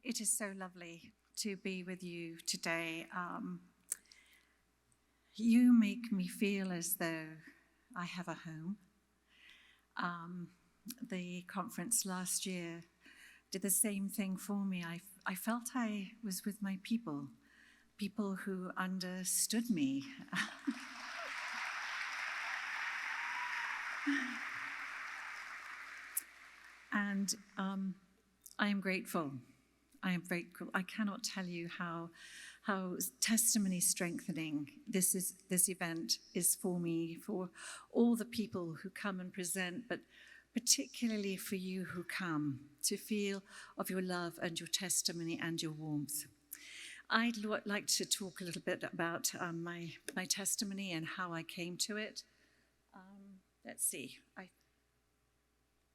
It is so lovely to be with you today. You make me feel as though I have a home. The conference last year did the same thing for me. I felt I was with my people who understood me. And I am grateful. I am grateful. I cannot tell you how testimony strengthening this event is for me, for all the people who come and present, but particularly for you who come to feel of your love and your testimony and your warmth. I'd like to talk a little bit about my testimony and how I came to it. Let's see.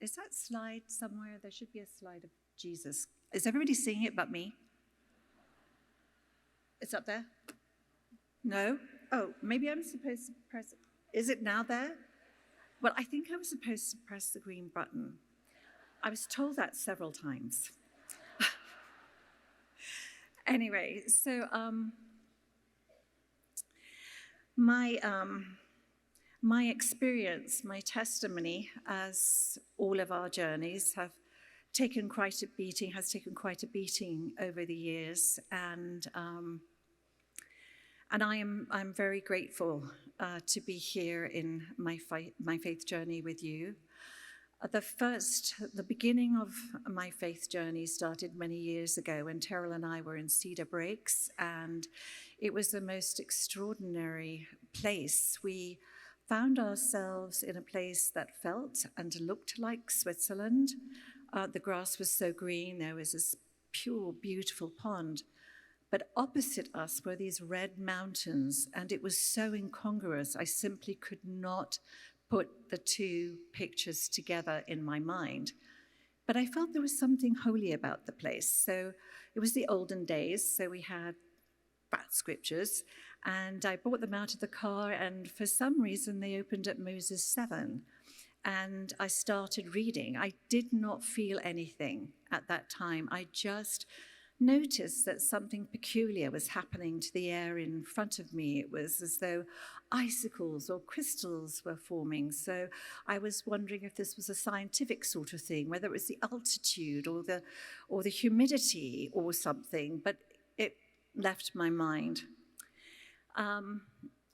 Is that slide somewhere? There should be a slide of Jesus. Is everybody seeing it but me? It's up there? No? Oh, maybe I'm supposed to press it. Is it now there? Well, I think I was supposed to press the green button. I was told that several times. Anyway, so my experience, my testimony, as all of our journeys has taken quite a beating over the years, and I'm very grateful to be here in my faith journey with you. The beginning of my faith journey started many years ago when Terryl and I were in Cedar Breaks, and it was the most extraordinary place. We found ourselves in a place that felt and looked like Switzerland. The grass was so green, there was this pure, beautiful pond. But opposite us were these red mountains, and it was so incongruous. I simply could not put the two pictures together in my mind. But I felt there was something holy about the place. So it was the olden days, so we had fat scriptures, and I brought them out of the car, and for some reason they opened at Moses 7, and I started reading. I did not feel anything at that time. I just noticed that something peculiar was happening to the air in front of me. It was as though icicles or crystals were forming. So I was wondering if this was a scientific sort of thing, whether it was the altitude or the humidity or something, but it left my mind.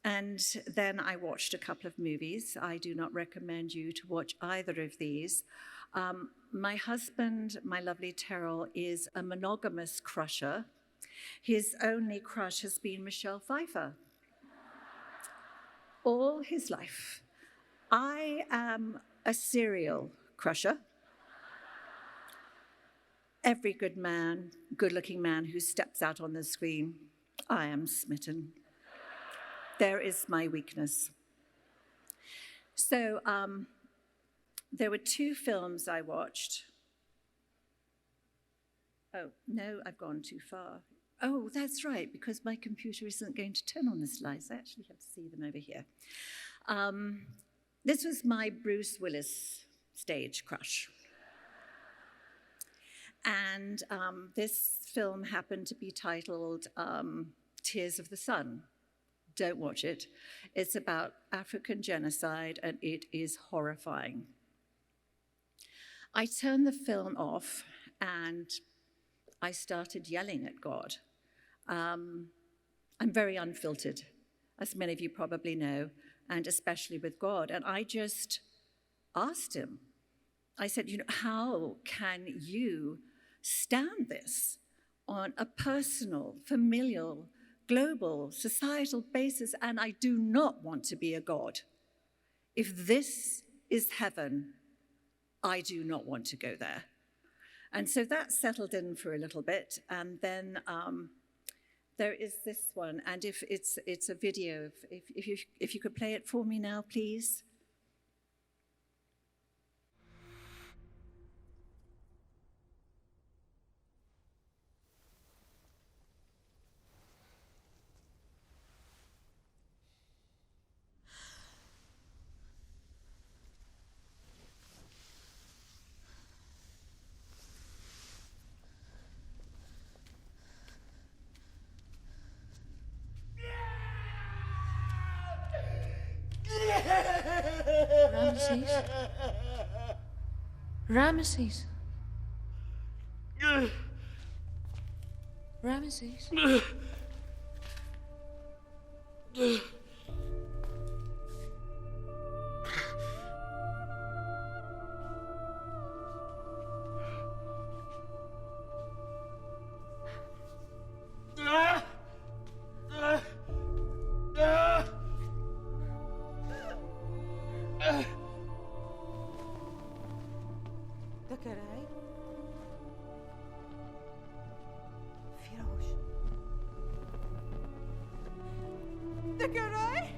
And then I watched a couple of movies. I do not recommend you to watch either of these. My husband, my lovely Terryl, is a monogamous crusher. His only crush has been Michelle Pfeiffer all his life. I am a serial crusher. Every good-looking man who steps out on the screen, I am smitten. There is my weakness. So there were two films I watched. Oh, no, I've gone too far. Oh, that's right, because my computer isn't going to turn on the slides. I actually have to see them over here. This was my Bruce Willis stage crush. And this film happened to be titled Tears of the Sun. Don't watch it. It's about African genocide, and it is horrifying. I turned the film off, and I started yelling at God. I'm very unfiltered, as many of you probably know, and especially with God. And I just asked him. I said, how can you stand this on a personal, familial, global, societal basis? And I do not want to be a God. If this is heaven, I do not want to go there. And so that settled in for a little bit. And then there is this one. And if it's a video, if you could play it for me now, please. Ramesses? Ramesses? Ramesses? ذكري فراش ذكري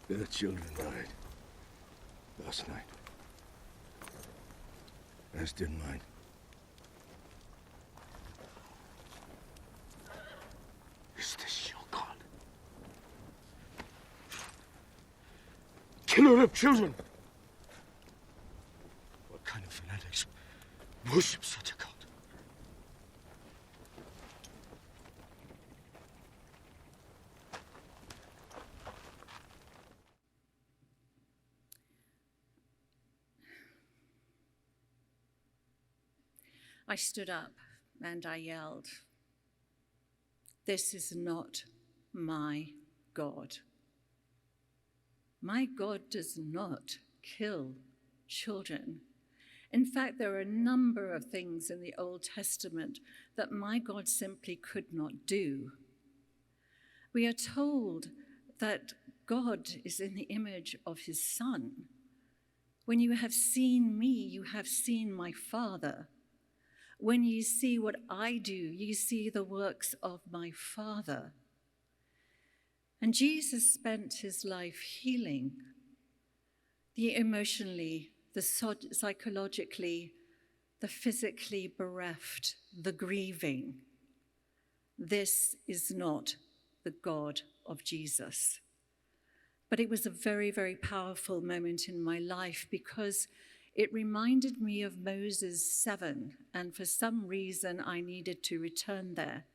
Their children died last night, as did mine. Is this your God? Killer of children! What kind of fanatics worship such a God? I stood up and I yelled, "This is not my God. My God does not kill children. In fact, there are a number of things in the Old Testament that my God simply could not do." We are told that God is in the image of his Son. "When you have seen me, you have seen my Father. When you see what I do, you see the works of my Father." And Jesus spent his life healing the emotionally, the psychologically, the physically bereft, the grieving. This is not the God of Jesus. But it was a very, very powerful moment in my life because it reminded me of Moses 7, and for some reason I needed to return there.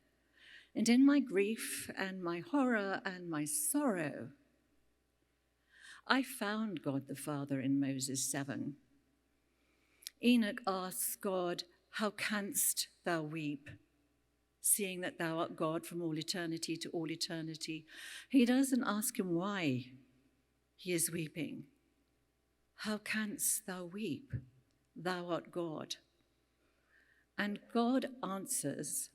And in my grief and my horror and my sorrow, I found God the Father in Moses 7. Enoch asks God, "How canst thou weep, seeing that thou art God from all eternity to all eternity?" He doesn't ask him why he is weeping. "How canst thou weep? Thou art God." And God answers,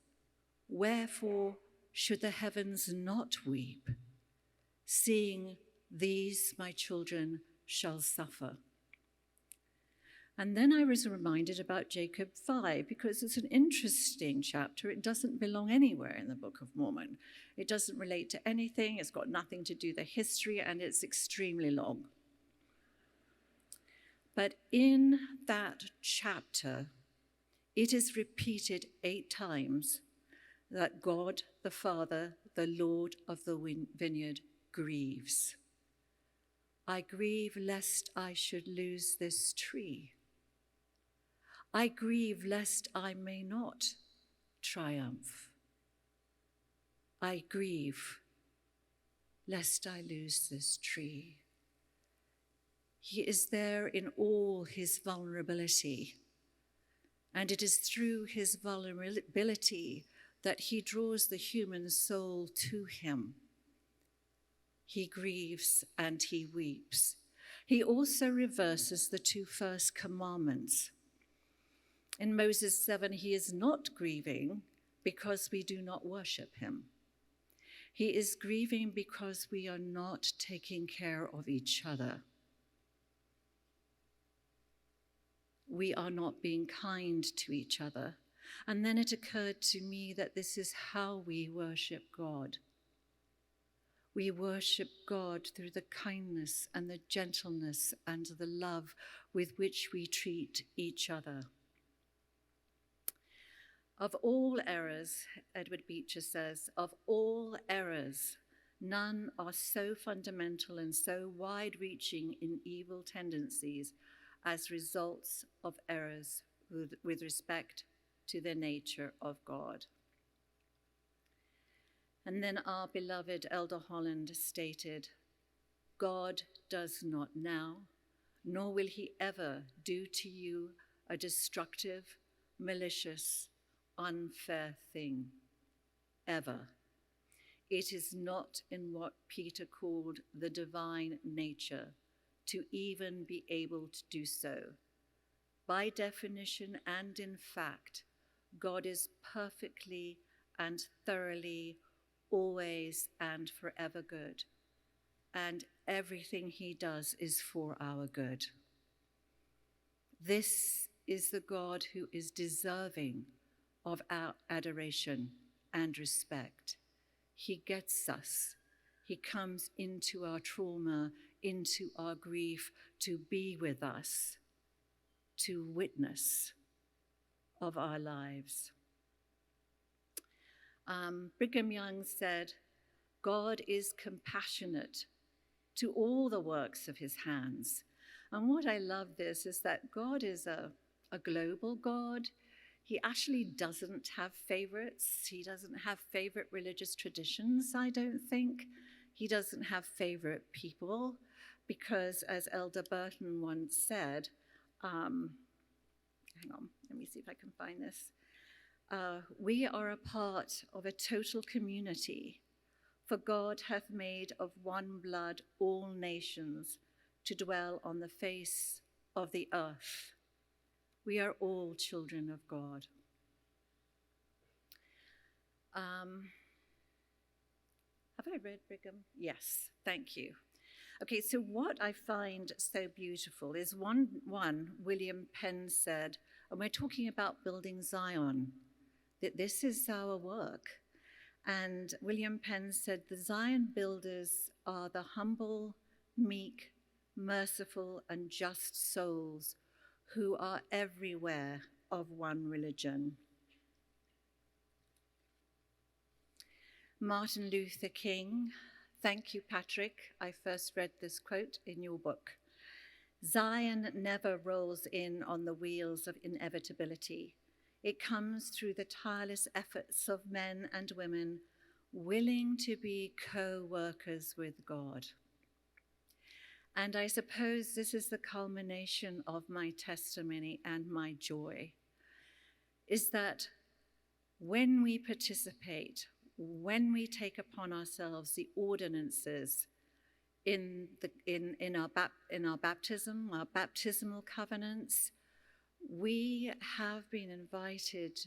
"Wherefore should the heavens not weep, seeing these my children shall suffer?" And then I was reminded about Jacob 5, because it's an interesting chapter. It doesn't belong anywhere in the Book of Mormon. It doesn't relate to anything. It's got nothing to do with the history, and it's extremely long. But in that chapter, it is repeated 8 times that God the Father, the Lord of the vineyard, grieves. "I grieve lest I should lose this tree. I grieve lest I may not triumph. I grieve lest I lose this tree. He is there in all his vulnerability, and it is through his vulnerability that he draws the human soul to him. He grieves and he weeps. He also reverses the 2 first commandments. In Moses 7, he is not grieving because we do not worship him. He is grieving because we are not taking care of each other. We are not being kind to each other. And then it occurred to me that this is how we worship God. We worship God through the kindness and the gentleness and the love with which we treat each other. Of all errors, Edward Beecher says, of all errors, none are so fundamental and so wide-reaching in evil tendencies as results of errors with respect to the nature of God. And then our beloved Elder Holland stated, God does not now, nor will he ever do to you a destructive, malicious, unfair thing, ever. It is not in what Peter called the divine nature to even be able to do so. By definition and in fact, God is perfectly and thoroughly, always and forever good, and everything he does is for our good. This is the God who is deserving of our adoration and respect. He gets us. He comes into our trauma, into our grief, to be with us, to witness of our lives. Brigham Young said, God is compassionate to all the works of his hands. And what I love this is that God is a global God. He actually doesn't have favorites. He doesn't have favorite religious traditions, I don't think. He doesn't have favorite people because, as Elder Burton once said, hang on, let me see if I can find this. We are a part of a total community, for God hath made of one blood all nations to dwell on the face of the earth. We are all children of God. Have I read Brigham? Yes, thank you. Okay, so what I find so beautiful is one William Penn said, and we're talking about building Zion, that this is our work. And William Penn said, the Zion builders are the humble, meek, merciful, and just souls who are everywhere of one religion. Martin Luther King, thank you, Patrick. I first read this quote in your book. Zion never rolls in on the wheels of inevitability. It comes through the tireless efforts of men and women willing to be co-workers with God. And I suppose this is the culmination of my testimony and my joy, is that when we participate, when we take upon ourselves the ordinances in our baptism, our baptismal covenants, we have been invited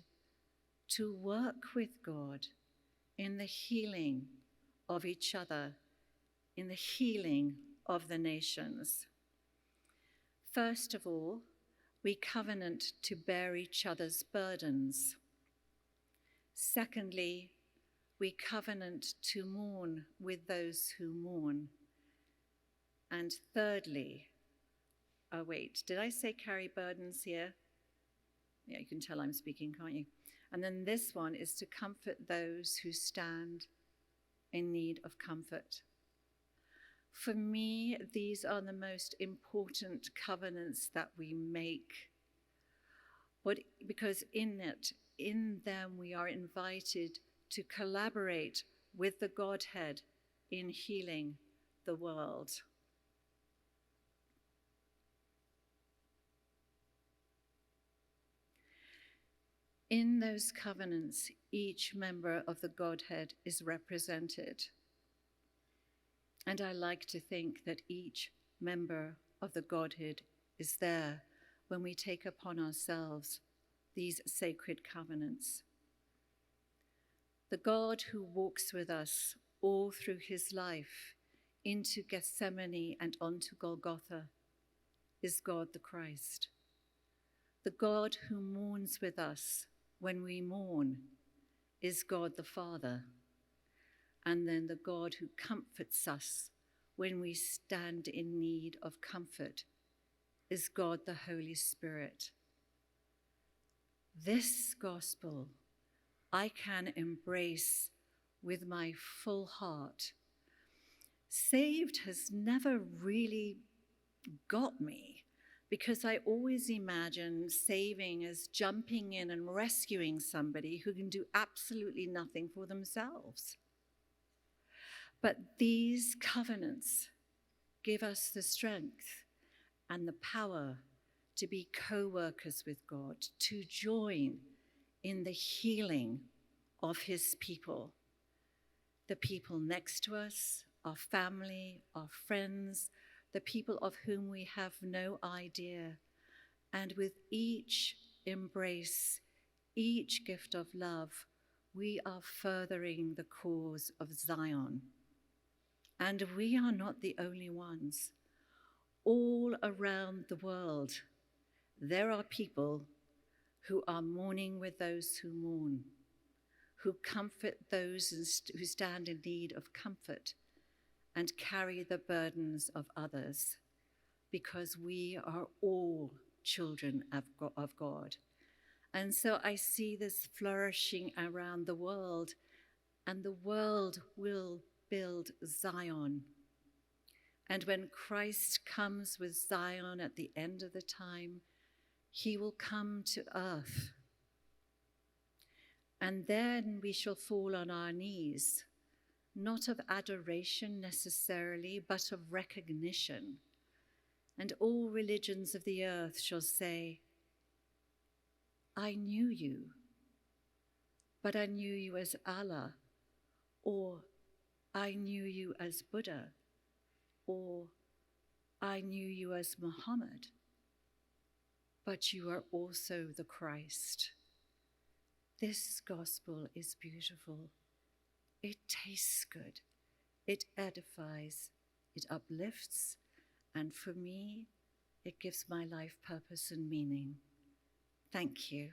to work with God in the healing of each other, in the healing of the nations. First of all, we covenant to bear each other's burdens. Secondly, we covenant to mourn with those who mourn. And thirdly, oh wait, did I say carry burdens here? Yeah, you can tell I'm speaking, can't you? And then this one is to comfort those who stand in need of comfort. For me, these are the most important covenants that we make. But because in them we are invited to collaborate with the Godhead in healing the world. In those covenants, each member of the Godhead is represented. And I like to think that each member of the Godhead is there when we take upon ourselves these sacred covenants. The God who walks with us all through his life into Gethsemane and onto Golgotha is God the Christ. The God who mourns with us when we mourn is God the Father. And then the God who comforts us when we stand in need of comfort is God the Holy Spirit. This gospel I can embrace with my full heart. Saved has never really got me, because I always imagine saving as jumping in and rescuing somebody who can do absolutely nothing for themselves. But these covenants give us the strength and the power to be co-workers with God, to join in the healing of his people, the people next to us, our family, our friends, the people of whom we have no idea. And with each embrace, each gift of love, we are furthering the cause of Zion. And we are not the only ones. All around the world, there are people who are mourning with those who mourn, who comfort those who stand in need of comfort, and carry the burdens of others, because we are all children of God. And so I see this flourishing around the world, and the world will build Zion. And when Christ comes with Zion at the end of the time, he will come to earth. And then we shall fall on our knees, not of adoration necessarily, but of recognition. And all religions of the earth shall say, I knew you, but I knew you as Allah, or I knew you as Buddha, or I knew you as Muhammad, but you are also the Christ. This gospel is beautiful. It tastes good. It edifies. It uplifts. And for me, it gives my life purpose and meaning. Thank you.